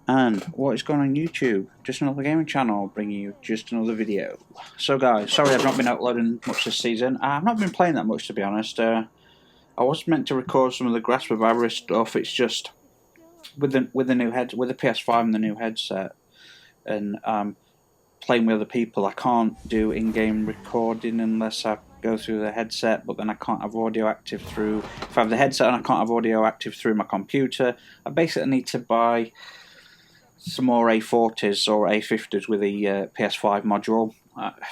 And what is going on YouTube? Just another gaming channel bringing you just another video. So guys, sorry I've not been uploading much this season. I've not been playing that much, to be honest. I was meant to record some of the Grasp of Avarice stuff. It's just with the new with the PS5 and the new headset, and playing with other people, I can't do in-game recording unless I go through the headset. But then I can't have audio active through. If I have the headset and I can't have audio active through my computer, I basically need to buy some more A40s or A50s with a PS5 module.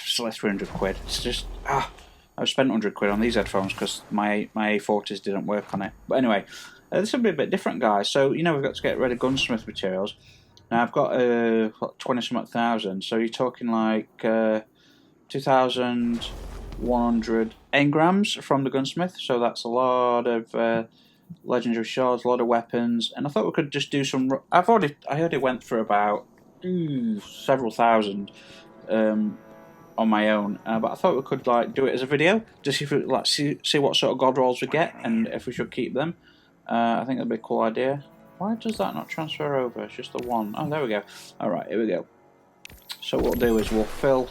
It's like 300 quid. It's just I've spent 100 quid on these headphones because my A40s didn't work on it. But anyway, this will be a bit different, guys. So we've got to get rid of Gunsmith materials. Now I've got 20-something thousand. So you're talking like 2,100 engrams from the Gunsmith. So that's a lot of legendary shards, a lot of weapons, and I thought we could just do some. I heard it went for about several thousand on my own, but I thought we could do it as a video, just see if see what sort of god rolls we get and if we should keep them. I think that'd be a cool idea. Why does that not transfer over? It's just the one. Oh, there we go. All right, here we go. So what we'll do is we'll fill.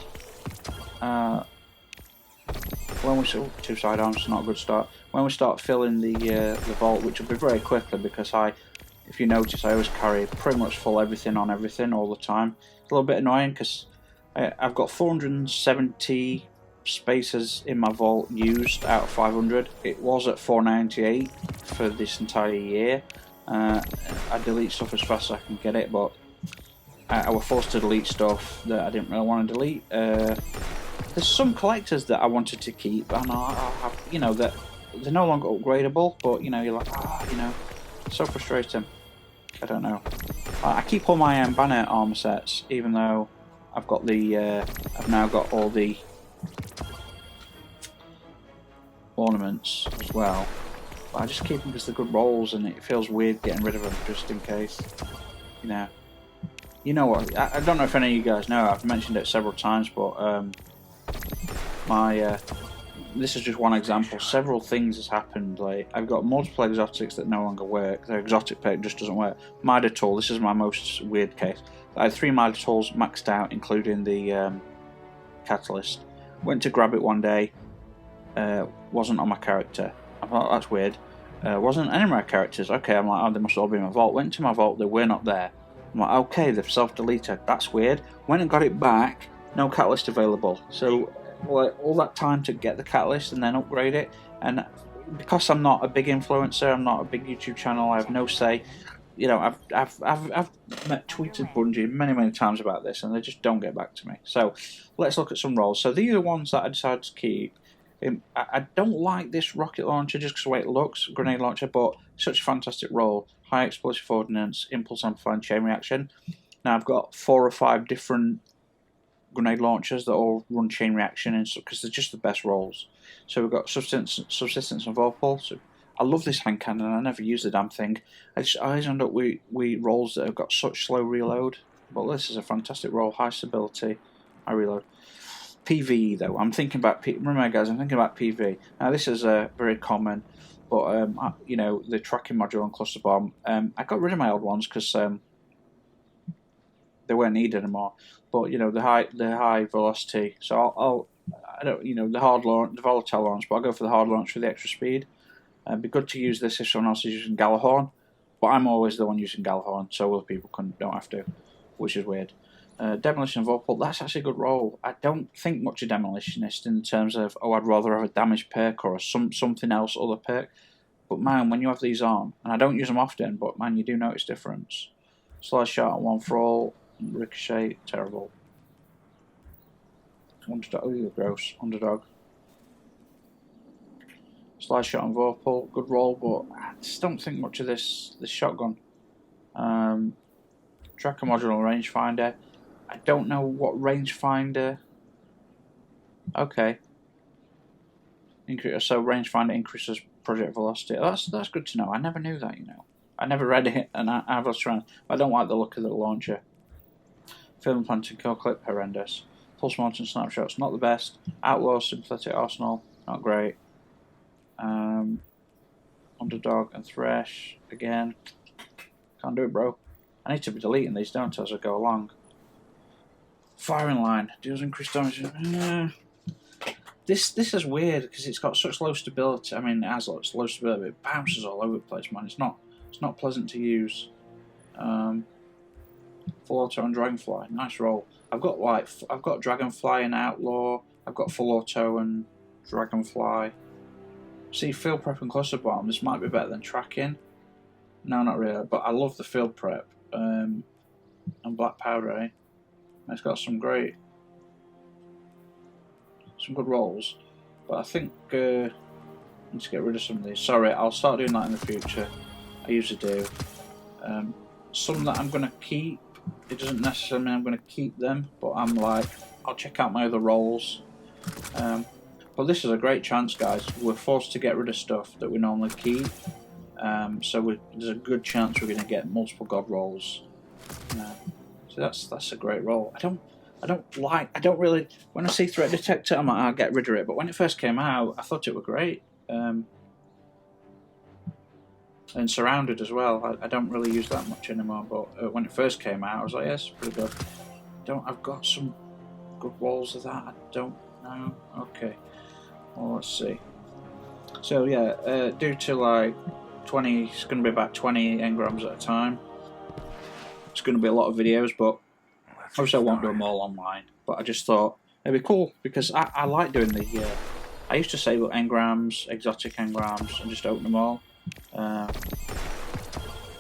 When we two sidearms, not a good start. When we start filling the vault, which will be very quickly because if you notice, I always carry pretty much full everything on everything all the time. It's a little bit annoying because I've got 470 spaces in my vault used out of 500. It was at 498 for this entire year. I delete stuff as fast as I can get it, but I was forced to delete stuff that I didn't really want to delete. There's some collectors that I wanted to keep, and I have, that they're no longer upgradable. But you're like, so frustrating. I don't know. I keep all my banner armor sets, even though I've got I've now got all the ornaments as well. But I just keep them because they're good rolls, and it feels weird getting rid of them just in case. You know what? I don't know if any of you guys know. I've mentioned it several times, but this is just one example. Several things has happened. Like I've got multiple exotics that no longer work. The exotic pack just doesn't work. Mitre tool. This is my most weird case. I had 3 mitre tools maxed out, including the catalyst. Went to grab it one day. Wasn't on my character. I thought that's weird. Wasn't any of my characters. Okay, I'm like, oh, they must all be in my vault. Went to my vault. They were not there. I'm like, okay, they've self-deleted. That's weird. Went and got it back. No catalyst available. So all that time to get the catalyst and then upgrade it, and because I'm not a big influencer, I'm not a big YouTube channel, I have no say. I've tweeted Bungie many times about this, and they just don't get back to me. So let's look at some rolls. So these are the ones that I decided to keep. I don't like this rocket launcher just because of the way it looks, grenade launcher, but such a fantastic roll. High explosive ordnance, impulse amplifying, chain reaction. Now I've got 4 or 5 different grenade launchers that all run chain reaction, and because they're just the best rolls. So we've got subsistence and vorpal. So I love this hand cannon. I never use the damn thing. I always end up with rolls that have got such slow reload. But this is a fantastic roll. High stability, high reload. PvE though, I'm thinking about remember guys, I'm thinking about PvE. Now this is very common, but the tracking module on cluster bomb. I got rid of my old ones because they weren't needed anymore. But the high velocity. So I don't the hard launch, the volatile launch, but I'll go for the hard launch for the extra speed. It'd be good to use this if someone else is using Galahorn, but I'm always the one using Galahorn, so other people don't have to, which is weird. Demolition and Vorpal, that's actually a good roll. I don't think much of Demolitionist in terms of, I'd rather have a damage perk or something else, other perk. But man, when you have these on, and I don't use them often, but man, you do notice difference. Slice shot, 1 for all, ricochet, terrible. Underdog, gross, underdog. Slice shot and Vorpal, good roll, but I just don't think much of this shotgun. Tracker module and rangefinder. I don't know what rangefinder. Okay. So rangefinder increases project velocity. That's good to know. I never knew that. I never read it, and I was trying. I don't like the look of the launcher. Film planting kill clip, horrendous. Pulse mountain snapshots, not the best. Outlaw sympathetic arsenal, not great. Underdog and Thresh again. Can't do it, bro. I need to be deleting these, don't I, as I go along. Firing line deals increased damage. This is weird because it's got such low stability. I mean, it has low stability, but it bounces all over the place, man. It's not pleasant to use. Full auto and dragonfly, nice roll. I've got dragonfly and outlaw. I've got full auto and dragonfly. See, field prep and cluster bomb. This might be better than tracking. No, not really, but I love the field prep. And black powder, eh? It's got some good rolls, but I think I need to get rid of some of these. Sorry, I'll start doing that in the future. I usually do. Some that I'm going to keep, it doesn't necessarily mean I'm going to keep them, but I'm like, I'll check out my other rolls. But this is a great chance, guys. We're forced to get rid of stuff that we normally keep, so there's a good chance we're going to get multiple god rolls. So that's a great roll. I don't really, when I see threat detector, I'm like, I'll get rid of it. But when it first came out, I thought it was great. And surrounded as well. I don't really use that much anymore. But when it first came out, I was like, yes, pretty good. I've got some good walls of that. I don't know. Okay. Well, let's see. So yeah, due to like 20, it's going to be about 20 engrams at a time. It's going to be a lot of videos, but obviously I won't do them all online. But I just thought it'd be cool because I like doing the. I used to save up engrams, exotic engrams, and just open them all.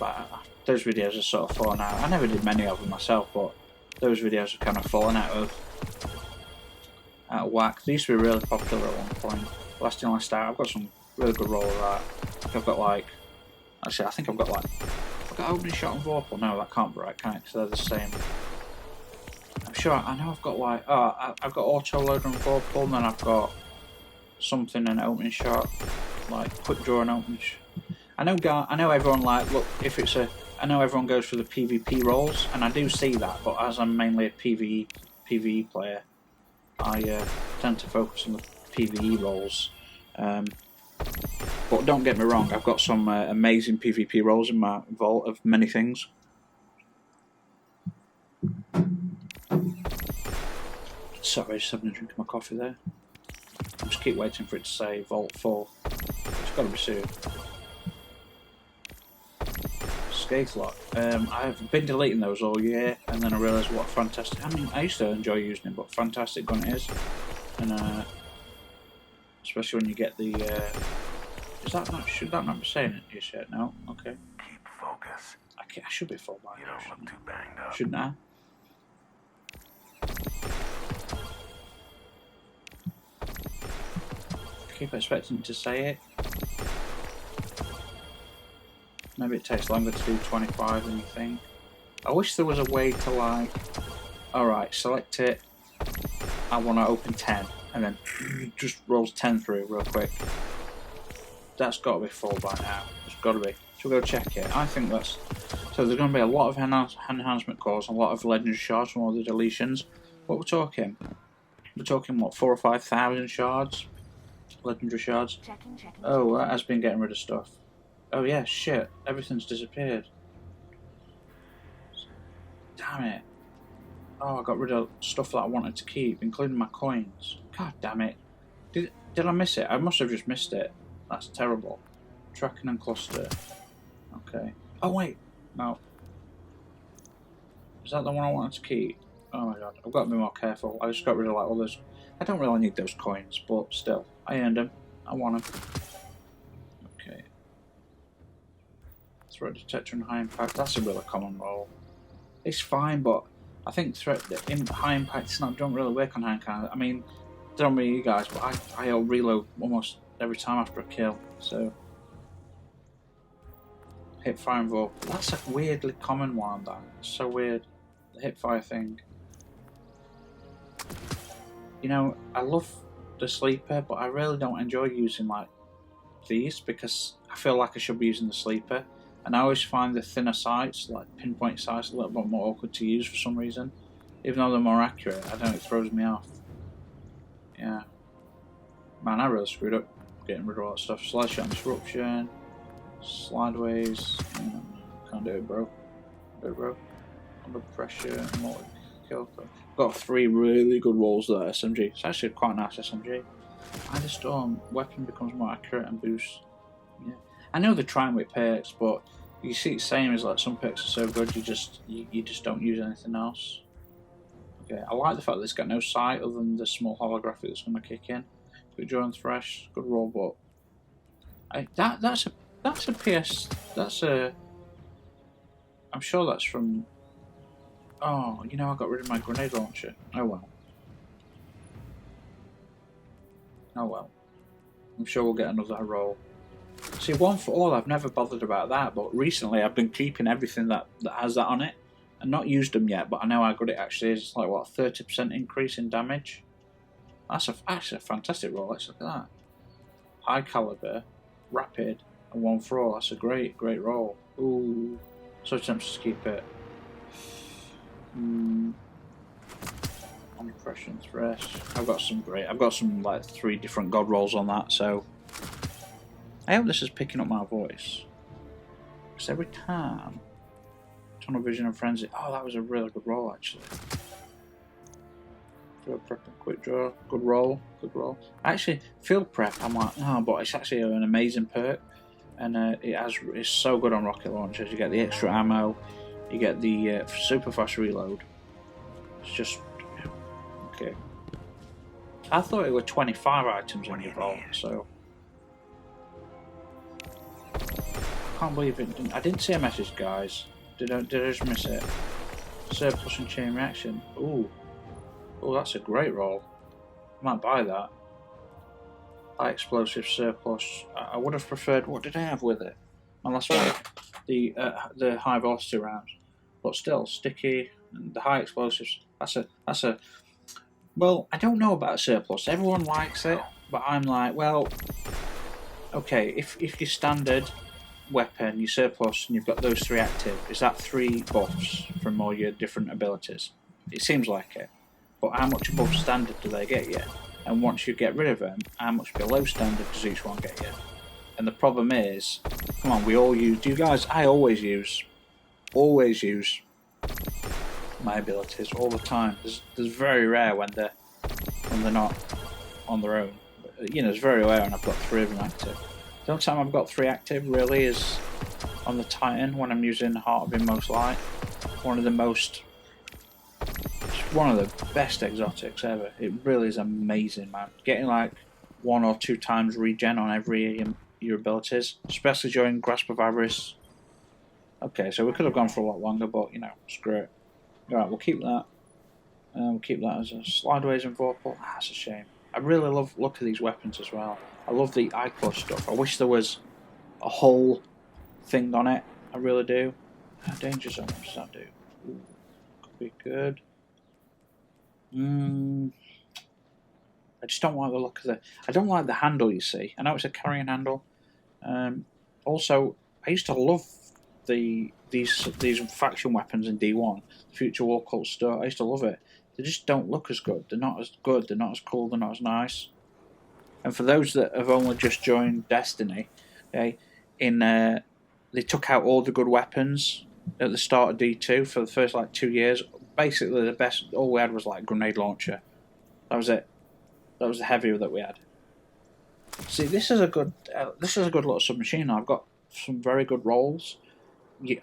But those videos are sort of fallen out. I never did many of them myself, but those videos are kind of fallen out of whack. They used to be really popular at one point. Last in, last out. I've got some really good roll of that. I've got like. Actually, I think I've got opening shot and vorpal. No, that can't be right, can it? Because they're the same. I'm sure. I know I've got like. Oh, I've got auto loader and vorpal, and then I've got something in opening shot, like quick draw and opening. I know everyone like look if it's a. I know everyone goes for the PvP rolls, and I do see that. But as I'm mainly a PvE player, I tend to focus on the PvE rolls. But don't get me wrong, I've got some amazing PvP rolls in my vault of many things. Sorry, just having a drink of my coffee there. I just keep waiting for it to say vault full. It's got to be soon. Scathelot. I've been deleting those all year, and then I realised what fantastic. I mean, I used to enjoy using it, but fantastic gun it is, and especially when you get the. Is that not? Should that not be saying it just yet? No. Okay. Keep focus. I should be full by now. You don't look too banged up. Shouldn't I? I keep expecting to say it. Maybe it takes longer to do 25 than you think. I wish there was a way to like. Alright, select it. I want to open 10. And then just rolls 10 through real quick. That's got to be full by now. It's got to be. Should we go check it? I think that's. So there's going to be a lot of enhancement cores, a lot of legendary shards from all the deletions. What we're talking? We're talking what, 4,000 or 5,000 shards? Legendary shards. Checking. Oh, that has been getting rid of stuff. Oh yeah, shit. Everything's disappeared. Damn it. Oh, I got rid of stuff that I wanted to keep, including my coins. God damn it. Did I miss it? I must have just missed it. That's terrible. Tracking and cluster. Okay. Oh wait. No. Is that the one I wanted to keep? Oh my god. I've got to be more careful. I just got rid of like all those. I don't really need those coins, but still. I earned them. I want them. Okay. Threat detector and high impact. That's a really common roll. It's fine, but I think high impact don't really work on high impact. I mean, don't know you guys, but I reload almost every time after a kill. So hip fire and vorpal. That's a weirdly common one. That it's so weird. The hip fire thing. You know, I love the sleeper, but I really don't enjoy using like these because I feel like I should be using the sleeper. And I always find the thinner sights, like pinpoint sights, a little bit more awkward to use for some reason. Even though they're more accurate, I don't know, it throws me off. Yeah. Man, I really screwed up getting rid of all that stuff. Slide shot and disruption, slideways, can't do it, bro. bro. Under pressure, multi-kill. Got 3 really good rolls there, SMG. It's actually quite a nice SMG. Either storm, weapon becomes more accurate and boosts. Yeah. I know they're trying with perks, but you see it's same as like some perks are so good you just don't use anything else. Okay, I like the fact that it's got no sight other than the small holographic that's gonna kick in. Good draw and thresh, good roll, but that's a PS. That's a. I'm sure that's from. Oh, you know, I got rid of my grenade launcher. Oh well. Oh well. I'm sure we'll get another roll. See, 1 for all, I've never bothered about that, but recently I've been keeping everything that has that on it, and not used them yet, but I know how good it actually is. It's like, what, 30% increase in damage? That's actually a fantastic roll, let's look at that. High caliber, rapid, and 1 for all. That's a great roll. Ooh, so tempted to keep it. Under pressure and thresh. I've got some like 3 different god rolls on that, so I hope this is picking up my voice. Because every time Tunnel Vision and Frenzy, oh, that was a really good roll actually. Field prep and quick draw, good roll. Actually, field prep, I'm like, oh, but it's actually an amazing perk, and it's so good on rocket launchers. You get the extra ammo, you get the super fast reload. It's just okay. I thought it were 25 items in your vault, so I can't believe it. I didn't see a message, guys. Did I just miss it? Surplus and chain reaction. Ooh. Oh, that's a great roll. I might buy that. High explosive surplus. I would have preferred. What did I have with it? My last one, the high velocity rounds. But still, sticky and the high explosives. That's a. Well, I don't know about surplus. Everyone likes it, but I'm like, well, okay. If your standard weapon, your surplus, and you've got those 3 active, is that 3 buffs from all your different abilities? It seems like it. But how much above standard do they get you? And once you get rid of them, how much below standard does each one get you? And the problem is, come on, we all use. Do you guys? I always use my abilities all the time. There's very rare when they're not on their own. But, you know, it's very rare, and I've got 3 of them active. The only time I've got 3 active really is on the Titan when I'm using Heart of Inmost Light. One of the best exotics ever. It really is amazing, man. Getting like 1 or 2 times regen on every your abilities, especially during Grasp of Avarice. Okay, so we could have gone for a lot longer, but you know, screw it. Alright, we'll keep that. We'll keep that as a Slideways and Vorpal. That's a shame. I really love look at these weapons as well. I love the eye-close stuff. I wish there was a whole thing on it. I really do. Danger Zone, what does that do? Ooh, could be good. I just don't like the look of the. I don't like the handle. You see, I know it's a carrying handle. Also, I used to love these faction weapons in D1, Future War Cult stuff. I used to love it. They just don't look as good. They're not as good. They're not as cool. They're not as nice. And for those that have only just joined Destiny, okay, they took out all the good weapons at the start of D2 for the first like 2 years. Basically, the best. All we had was like grenade launcher. That was it. That was the heavier that we had. See, this is a good little submachine. I've got some very good rolls.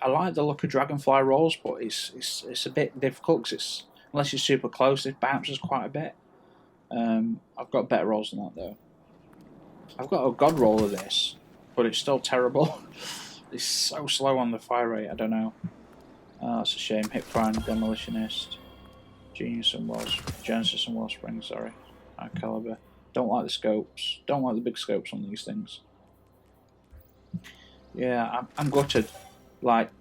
I like the look of Dragonfly rolls, but it's a bit difficult because unless you're super close, it bounces quite a bit. I've got better rolls than that though. I've got a god roll of this, but it's still terrible. It's so slow on the fire rate. I don't know. Oh, that's a shame. Hip Prime, Demolitionist, Genesis and Wellspring. Sorry, High Caliber. Don't like the scopes. Don't like the big scopes on these things. Yeah, I'm gutted. Like,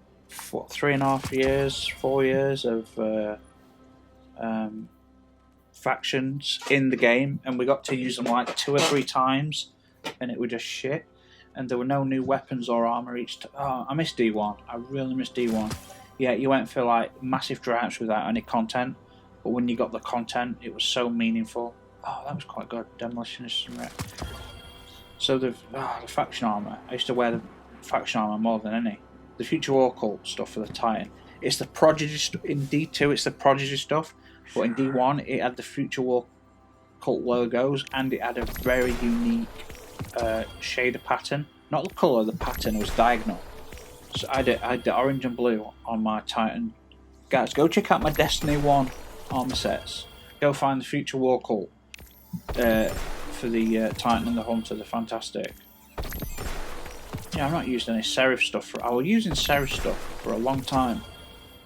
what, 3.5 years, 4 years of factions in the game, and we got to use them like 2 or 3 times, and it was just shit. And there were no new weapons or armor each time. Oh, I miss D1. I really miss D1. Yeah, you went for like massive droughts without any content, but when you got the content, it was so meaningful. Oh, that was quite good. Demolitionist. So the faction armor. I used to wear the faction armor more than any. The Future War Cult stuff for the Titan. It's the Prodigy in D2. It's the Prodigy stuff, but in D1 it had the Future War Cult logos, and it had a very unique shader pattern. Not the colour, the pattern was diagonal. So I had the orange and blue on my Titan. Guys, go check out my Destiny 1 armor sets. Go find the Future War Cult for the Titan and the Hunter. They're fantastic. Yeah, I'm not using any Serif stuff. I was using Serif stuff for a long time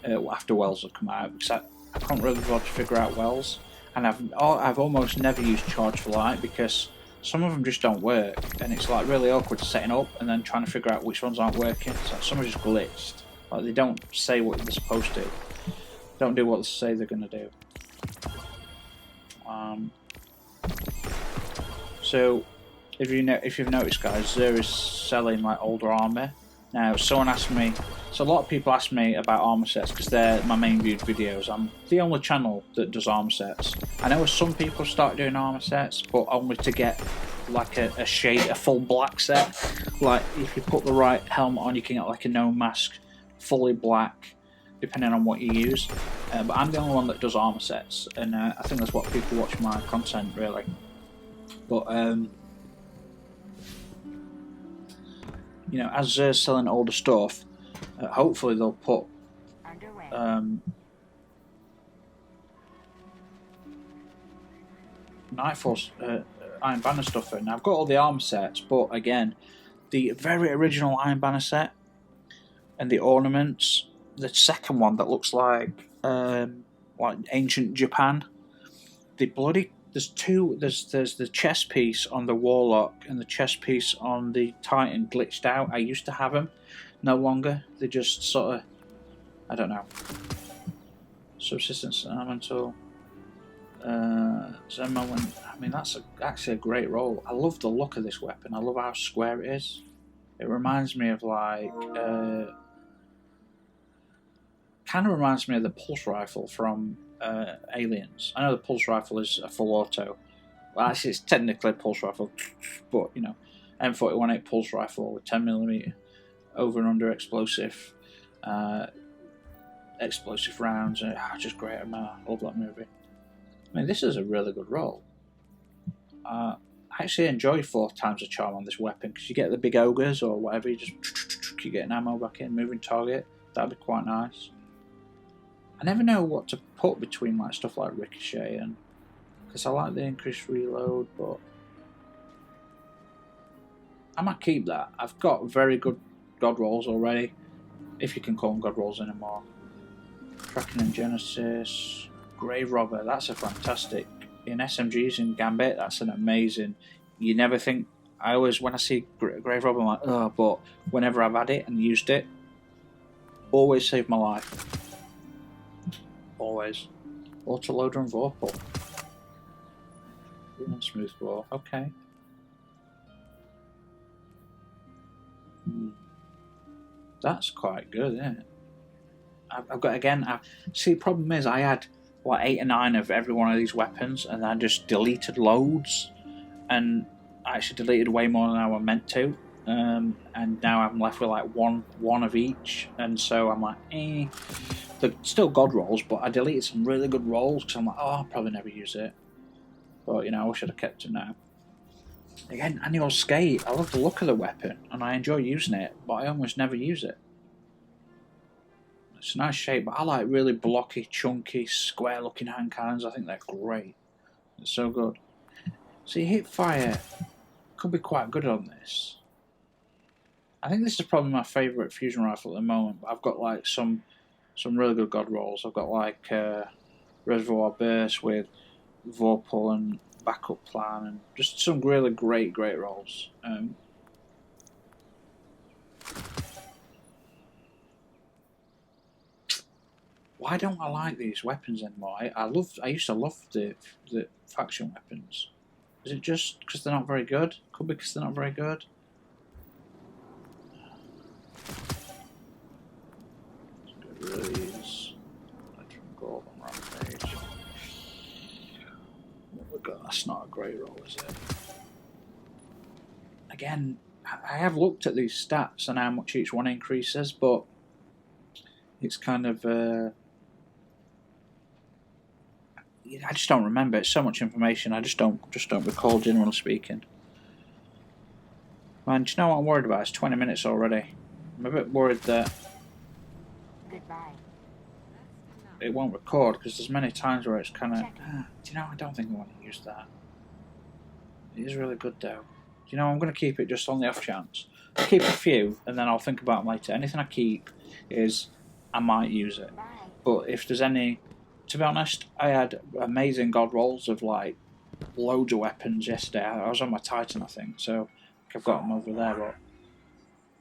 after Wells had come out, because I couldn't really bother to figure out Wells. And I've almost never used Charge for Light because some of them just don't work, and it's like really awkward setting up and then trying to figure out which ones aren't working. So some are just glitched. Like they don't say what they're supposed to. Don't do what they say they're gonna do. So if you've noticed, guys, Xur is selling like older armor. Now, someone asked me. So a lot of people ask me about armor sets because they're my main viewed videos. I'm the only channel that does armor sets. I know some people start doing armor sets, but only to get like a full black set. Like if you put the right helmet on, you can get like a no mask, fully black, depending on what you use. But I'm the only one that does armor sets, and I think that's what people watch my content really. But you know, as Xur's selling older stuff, hopefully they'll put Nightfall's Iron Banner stuff in. I've got all the armor sets, but again, the very original Iron Banner set and the ornaments, the second one that looks like ancient Japan, there's the chest piece on the Warlock and the chest piece on the Titan glitched out. I used to have them, no longer. They just sort of, I don't know. Subsistence Elemental. Zen Moment. I mean, that's actually a great roll. I love the look of this weapon. I love how square it is. It reminds me of like, kind of reminds me of the pulse rifle from Aliens. I know the pulse rifle is a full auto. Well, actually, it's technically a pulse rifle, but you know, M41A pulse rifle with 10mm over and under explosive rounds. Just great. I love that movie. I mean, this is a really good roll. I actually enjoy 4 times the charm on this weapon because you get the big ogres or whatever. You just keep getting ammo back in, moving target. That'd be quite nice. I never know what to put between like stuff like Ricochet and, because I like the increased reload, but I might keep that. I've got very good god rolls already, if you can call them god rolls anymore. Kraken and Genesis, Grave Robber. That's a fantastic. In SMGs and Gambit, that's an amazing. You never think. I always, when I see Grave Robber, I'm like, oh, but whenever I've had it and used it, always saved my life. Always. Autoloader and Vorpal. Smooth ball. Okay. That's quite good, isn't it? I've got again. See, the problem is I had like 8 or 9 of every one of these weapons, and I just deleted loads, and I actually deleted way more than I meant to. And now I'm left with like one of each, and so I'm like, They're still god rolls, but I deleted some really good rolls because I'm like, oh, I'll probably never use it. But you know, I wish I'd have kept it now. Again, Annual Skate. I love the look of the weapon, and I enjoy using it, but I almost never use it. It's a nice shape, but I like really blocky, chunky, square-looking hand cannons. I think they're great. They're so good. See, hip fire could be quite good on this. I think this is probably my favourite fusion rifle at the moment, but I've got like some really good god rolls. I've got like Reservoir Burst with Vorpal and Backup Plan, and just some really great rolls. Why don't I like these weapons anymore? I used to love the faction weapons. Is it just because they're not very good? Could be because they're not very good. Let's get rid of these. Electrum Gold on Rampage. That's not a great roll, is it? Again, I have looked at these stats and how much each one increases, but It's kind of I just don't remember. It's so much information. I just don't recall, generally speaking. Man, do you know what I'm worried about? It's 20 minutes already. I'm a bit worried that it won't record because there's many times where it's kind of. Do you know? I don't think I want to use that. It is really good though. Do you know? I'm going to keep it just on the off chance. I'll keep a few and then I'll think about them later. Anything I keep is I might use it. But if there's any, to be honest, I had amazing god rolls of like loads of weapons yesterday. I was on my Titan, I think, so I've got them over there. But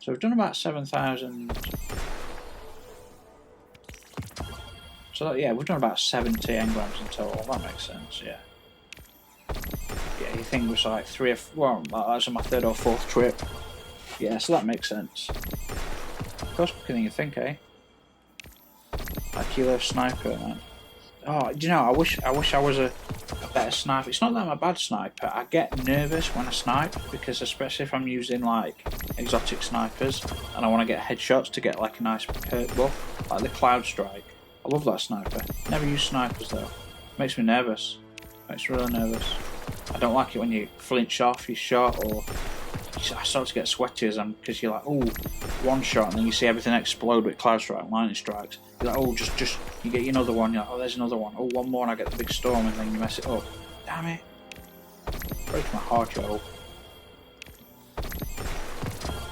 so we've done about 7,000. So yeah, we've done about 70 engrams in total. That makes sense, yeah. Yeah, you think it was like 3 or 4, well, that's on my 3rd or 4th trip. Yeah, so that makes sense. Goes quicker than you think, eh? That kilo sniper, man. Oh, do you know, I wish I was a better sniper. It's not that I'm a bad sniper. I get nervous when I snipe because, especially if I'm using like exotic snipers and I want to get headshots to get like a nice perk buff, like the Cloud Strike. I love that sniper. Never use snipers though. Makes me nervous. Makes me really nervous. I don't like it when you flinch off your shot, or I start to get sweaty as because you're like, oh, one shot, and then you see everything explode with Cloud Strike, lightning strikes. You're like, oh, just you get another one. You're like, oh, there's another one. Oh, one more, and I get the big storm, and then you mess it up. Damn it! Breaks my heart, yo.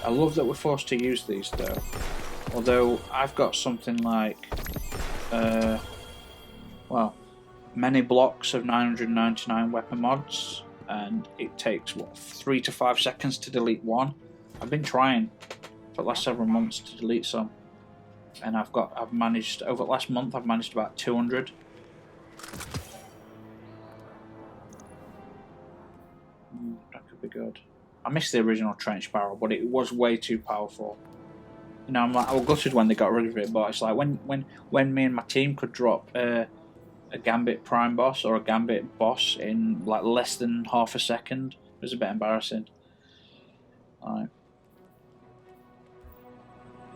I love that we're forced to use these though. Although I've got something like, well, many blocks of 999 weapon mods, and it takes what 3 to 5 seconds to delete one. I've been trying for the last several months to delete some, and I've managed over the last month. I've managed about 200. That could be good. I missed the original trench barrel, but it was way too powerful. You know, I was gutted when they got rid of it, but it's like when me and my team could drop a Gambit Prime boss or a Gambit boss in like less than half a second. It was a bit embarrassing. Alright.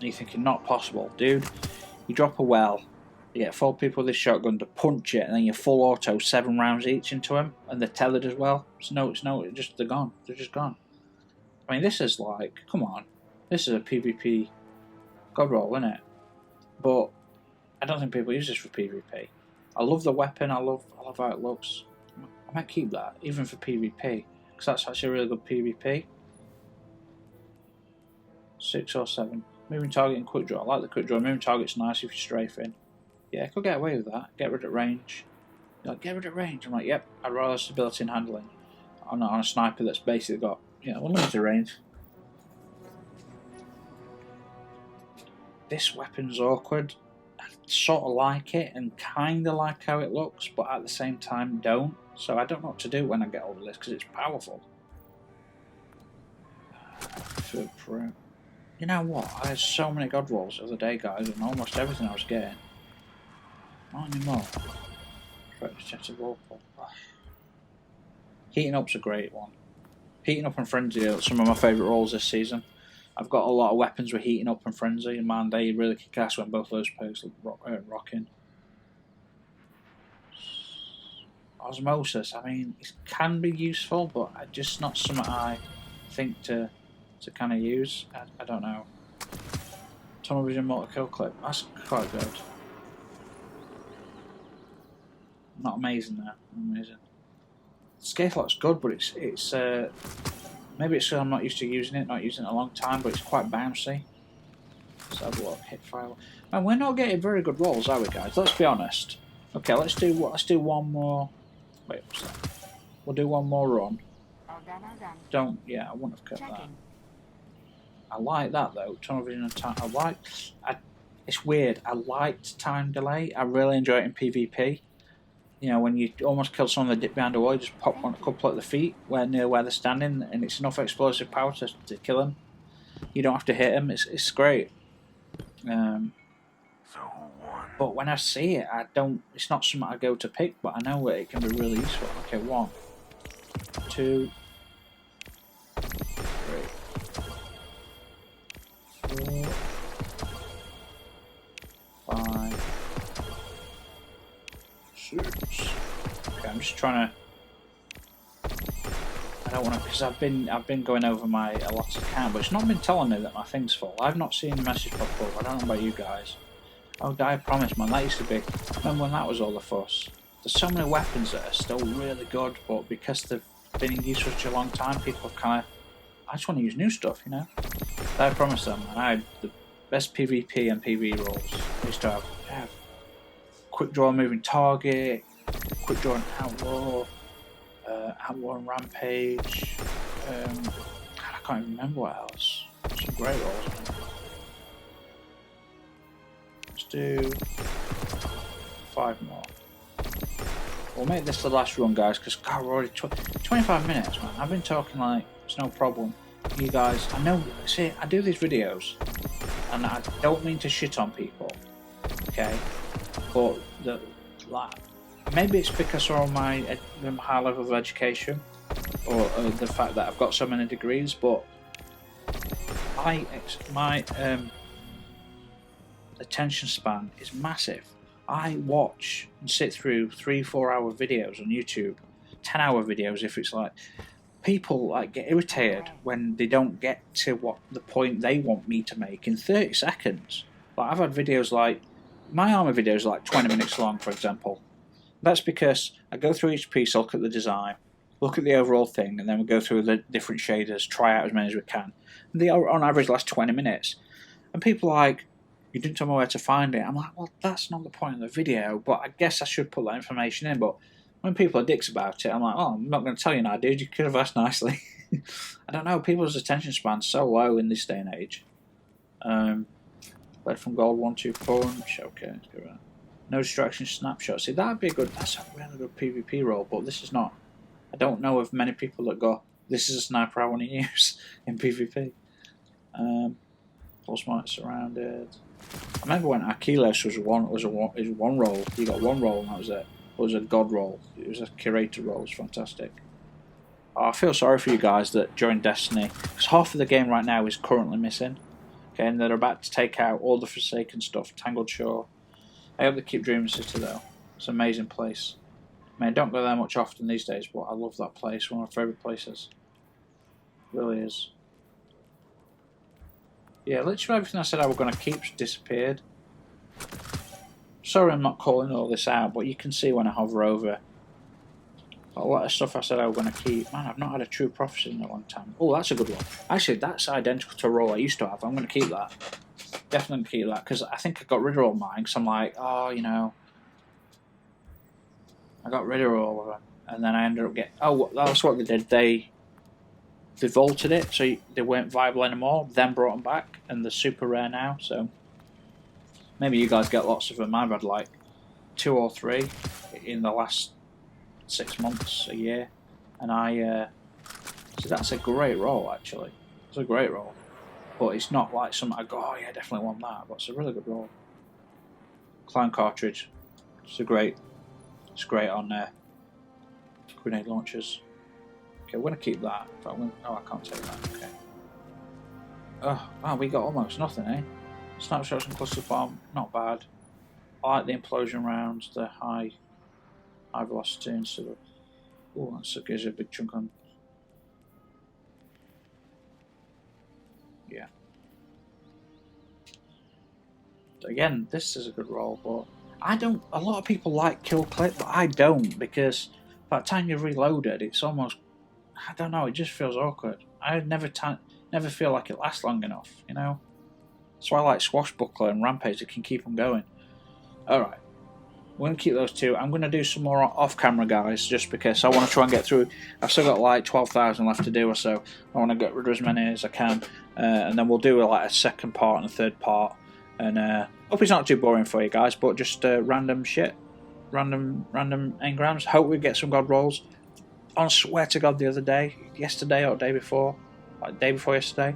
You're thinking, not possible. Dude, you drop a well, you get 4 people with this shotgun to punch it, and then you full auto 7 rounds each into them, and they're tethered as well. They're gone. They're just gone. I mean, this is like, come on. This is a PvP god roll, isn't it? But I don't think people use this for PvP. I love the weapon. I love how it looks. I might keep that even for PvP because that's actually a really good PvP. 6 or 7. Moving target and quick draw. I like the quick draw. Moving target's nice if you're strafing. Yeah, I could get away with that. Get rid of range. You're like, get rid of range. I'm like, yep. I'd rather stability and handling on a sniper that's basically got unlimited range. This weapon's awkward. I sort of like it and kind of like how it looks, but at the same time don't. So I don't know what to do when I get over this because it's powerful. You know what? I had so many god rolls the other day, guys, and almost everything I was getting. Not anymore. Heating up's a great one. Heating up and frenzy are some of my favourite rolls this season. I've got a lot of weapons with heating up and frenzy, and man, they really kick ass when both those perks are rocking. Osmosis, I mean, it can be useful, but just not something I think to kind of use. I don't know. Tunnel vision multi kill clip, that's quite good. Not amazing though. Amazing. Scathelot's good, but it's maybe it's because I'm not used to using it, not using it a long time, but it's quite bouncy. Let's have a look. Hit fire. Man, we're not getting very good rolls, are we, guys? Let's be honest. Okay, let's do one more. Wait, what's that? We'll do one more run. Don't. Yeah, I wouldn't have cut that. I like that though. Tunnel vision and time. It's weird. I liked time delay. I really enjoy it in PvP. You know, when you almost kill someone that dip behind a wall, you just pop one a couple at the feet near where they're standing, and it's enough explosive power to kill them. You don't have to hit them. It's great. But when I see it, I don't. It's not something I go to pick, but I know it can be really useful. Okay, 1, 2, 3, 4, 6. Okay, I'm just trying to. I don't want to, because I've been going over my allotted count, but it's not been telling me that my thing's full. I've not seen the message pop up. I don't know about you guys. Oh, I promise, man, that used to be. Remember when that was all the fuss? There's so many weapons that are still really good, but because they've been in use for such a long time, people have kind of. I just want to use new stuff, you know. I promise them, man. I had the best PvP and PvE rolls. I used to have quick draw moving target, quick draw and outlaw. Outlaw and Rampage. God, I can't even remember what else. Some great rolls. Let's do 5 more. We'll make this the last run, guys, because God, we're already 25 minutes, man. I've been talking like it's no problem. You guys, I know. See, I do these videos, and I don't mean to shit on people, okay? But maybe it's because of my high level of education, or the fact that I've got so many degrees, but my attention span is massive. I watch and sit through 3-4 hour videos on YouTube, 10-hour videos if it's like. People like get irritated when they don't get to what the point they want me to make in 30 seconds. Like I've had videos like my armor videos are like 20 minutes long, for example. That's because I go through each piece, look at the design, look at the overall thing, and then we go through the different shaders, try out as many as we can. And they are on average last 20 minutes. And people are like, you didn't tell me where to find it. I'm like, well, that's not the point of the video, but I guess I should put that information in. But when people are dicks about it, I'm like, oh, I'm not going to tell you now, dude. You could have asked nicely. I don't know. People's attention span's so low in this day and age. Led from gold, 1-2 punch. Okay, let's go around. No distraction snapshot. See, that'd be a good. That's a really good PvP role, but this is not. I don't know of many people that go. This is a sniper I want to use in PvP. Full smart surrounded. I remember when Achilles was one roll. You got one roll and that was it. It was a god roll. It was a curator roll. It was fantastic. I feel sorry for you guys that during Destiny, because half of the game right now is currently missing. Okay, and they're about to take out all the Forsaken stuff, Tangled Shore. I hope they keep Dream City though. It's an amazing place. I mean, I don't go there much often these days, but I love that place. One of my favourite places. It really is. Yeah, literally everything I said I was going to keep disappeared. Sorry I'm not calling all this out, but you can see when I hover over. A lot of stuff I said I was going to keep. Man, I've not had a true prophecy in a long time. Oh, that's a good one. Actually, that's identical to a role I used to have. I'm going to keep that. Definitely keep that, because I think I got rid of all mine, because I'm like, oh, you know, I got rid of all of them. And then I ended up getting, oh, that's what they did. They vaulted it, so they weren't viable anymore, then brought them back, and they're super rare now, so maybe you guys get lots of them. I've had like 2 or 3 in the last 6 months, a year, and so that's a great role, actually. It's a great role, but it's not like something I go, oh yeah, I definitely want that, but it's a really good role. Clown cartridge, it's great on grenade launchers. Okay, we're going to keep that. Oh, I can't take that. Okay. Oh, wow, we got almost nothing, eh? Snapshots and cluster bomb, not bad. I like the implosion rounds, the high velocity instead of. Oh, that gives you a big chunk on. Yeah. Again, this is a good roll, but I don't. A lot of people like kill clip, but I don't, because by the time you've reloaded, it's almost. I don't know. It just feels awkward. I never feel like it lasts long enough. You know. That's why I like Swashbuckler and Rampage. It can keep them going. All right. We're going to keep those 2. I'm going to do some more off-camera, guys, just because I want to try and get through. I've still got like 12,000 left to do or so. I want to get rid of as many as I can, and then we'll do like a second part and a third part. And hope it's not too boring for you guys, but just random shit, random engrams. Hope we get some god rolls. I swear to God, the other day, yesterday or day before yesterday,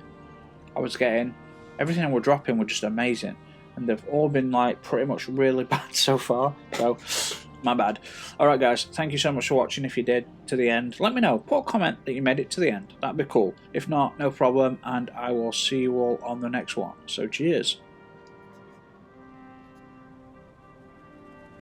I was getting everything I was dropping was just amazing. And they've all been like pretty much really bad so far, so my bad. Alright guys, thank you so much for watching. If you did to the end, let me know, put a comment that you made it to the end, that'd be cool. If not, no problem, and I will see you all on the next one. So cheers.